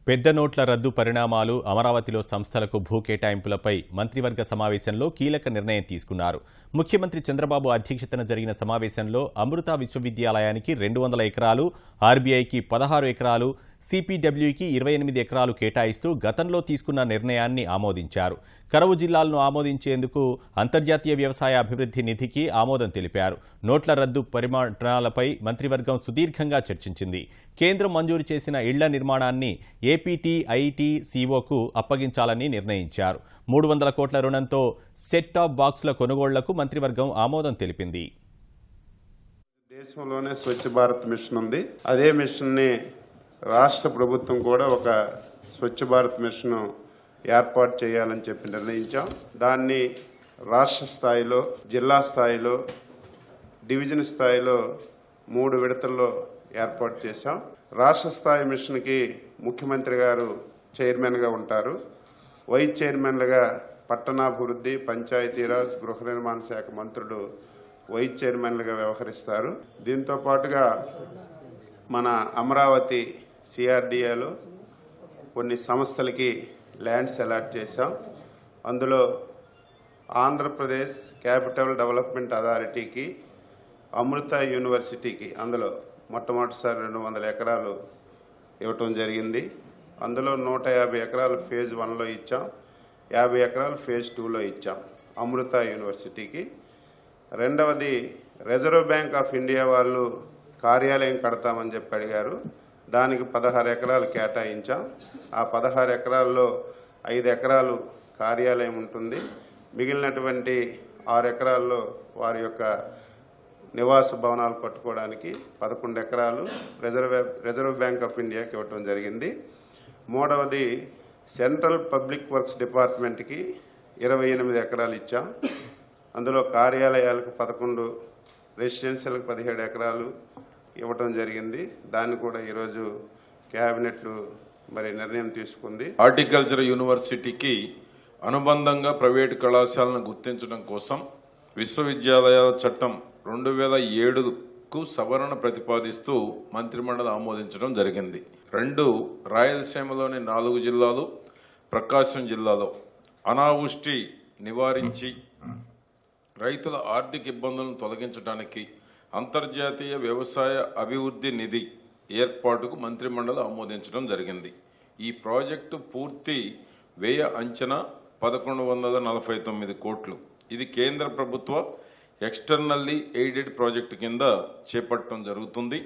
పెద్ద నోట్ల రద్దు పరిణామాలు, అమరావతిలో సంస్థలకు భూ కేటాయింపులపై మంత్రివర్గ సమావేశంలో కీలక నిర్ణయం తీసుకున్నారు. ముఖ్యమంత్రి చంద్రబాబు అధ్యక్షతన జరిగిన సమావేశంలో అమృత విశ్వవిద్యాలయానికి 200 ఎకరాలు, ఆర్బీఐకి 16 ఎకరాలు, సిపిడబ్ల్యూకి 28 ఎకరాలు కేటాయిస్తూ గతంలో తీసుకున్న నిర్ణయాన్ని ఆమోదించారు. కరవు జిల్లాలను ఆమోదించేందుకు అంతర్జాతీయ వ్యవసాయ అభివృద్ధి నిధికి ఆమోదం తెలిపారు. నోట్ల రద్దు పరిమాణాలపై మంత్రివర్గం సుదీర్ఘంగా చర్చించింది. కేంద్రం మంజూరు చేసిన ఇళ్ల నిర్మాణాన్ని ఏపీటీఐటీసీఓకు అప్పగించాలని నిర్ణయించారు. 300 కోట్ల రుణంతో సెట్ టాప్ బాక్సుల కొనుగోళ్లకు మంత్రివర్గం ఆమోదం తెలిపింది. దేశంలోనే స్వచ్ఛ భారత్ మిషన్ ఉంది. అదే మిషన్ని రాష్ట్ర ప్రభుత్వం కూడా ఒక స్వచ్ఛ భారత్ మిషన్ ఏర్పాటు చేయాలని చెప్పి నిర్ణయించాం. దాన్ని రాష్ట్ర స్థాయిలో, జిల్లా స్థాయిలో, డివిజన్ స్థాయిలో 3 విడతల్లో ఏర్పాటు చేశాం. రాష్ట్ర స్థాయి మిషన్కి ముఖ్యమంత్రి గారు చైర్మన్గా ఉంటారు. వైస్ చైర్మన్లుగా పట్టణాభివృద్ధి, పంచాయతీరాజ్, గృహ నిర్మాణ శాఖ మంత్రులు వైస్ చైర్మన్లుగా వ్యవహరిస్తారు. దీంతో పాటుగా మన అమరావతి సిఆర్డీఏలో కొన్ని సంస్థలకి ల్యాండ్స్ అలాట్ చేశాం. అందులో ఆంధ్రప్రదేశ్ క్యాపిటల్ డెవలప్మెంట్ అథారిటీకి, అమృత యూనివర్సిటీకి అందులో మొట్టమొదటిసారి 200 ఎకరాలు ఇవ్వటం జరిగింది. అందులో 150 ఎకరాలు ఫేజ్ 1లో ఇచ్చాం, 50 ఎకరాలు ఫేజ్ 2లో ఇచ్చాం అమృత యూనివర్సిటీకి. రెండవది, రిజర్వ్ బ్యాంక్ ఆఫ్ ఇండియా వాళ్ళు కార్యాలయం కడతామని చెప్పి అడిగారు. దానికి 16 ఎకరాలు కేటాయించాం. ఆ 16 ఎకరాల్లో 5 ఎకరాలు కార్యాలయం ఉంటుంది. మిగిలినటువంటి 6 ఎకరాల్లో వారి యొక్క నివాస భవనాలు కట్టుకోవడానికి 11 ఎకరాలు రిజర్వ్ బ్యాంక్ ఆఫ్ ఇండియాకి ఇవ్వటం జరిగింది. మూడవది, సెంట్రల్ పబ్లిక్ వర్క్స్ డిపార్ట్మెంట్కి 28 ఎకరాలు ఇచ్చాం. అందులో కార్యాలయాలకు 11, రెసిడెన్షియల్కి 17 ఎకరాలు ఇవ్వటం జరిగింది. దాన్ని కూడా ఈరోజు కేబినెట్ నిర్ణయం తీసుకుంది. హార్టికల్చర్ యూనివర్సిటీకి అనుబంధంగా ప్రైవేటు కళాశాలను గుర్తించడం కోసం విశ్వవిద్యాలయాల చట్టం 2007కు సవరణ ప్రతిపాదిస్తూ మంత్రిమండలి ఆమోదించడం జరిగింది. 2, రాయలసీమలోని 4 జిల్లాలు, ప్రకాశం జిల్లాలో అనావృష్టి నివారించి రైతుల ఆర్థిక ఇబ్బందులను తొలగించడానికి అంతర్జాతీయ వ్యవసాయ అభివృద్ధి నిధి ఏర్పాటుకు మంత్రిమండలి ఆమోదించడం జరిగింది. ఈ ప్రాజెక్టు పూర్తి వ్యయ అంచనా 1149 కోట్లు. ఇది కేంద్ర ప్రభుత్వ ఎక్స్టర్నల్లీ ఎయిడెడ్ ప్రాజెక్టు కింద చేపట్టడం జరుగుతుంది.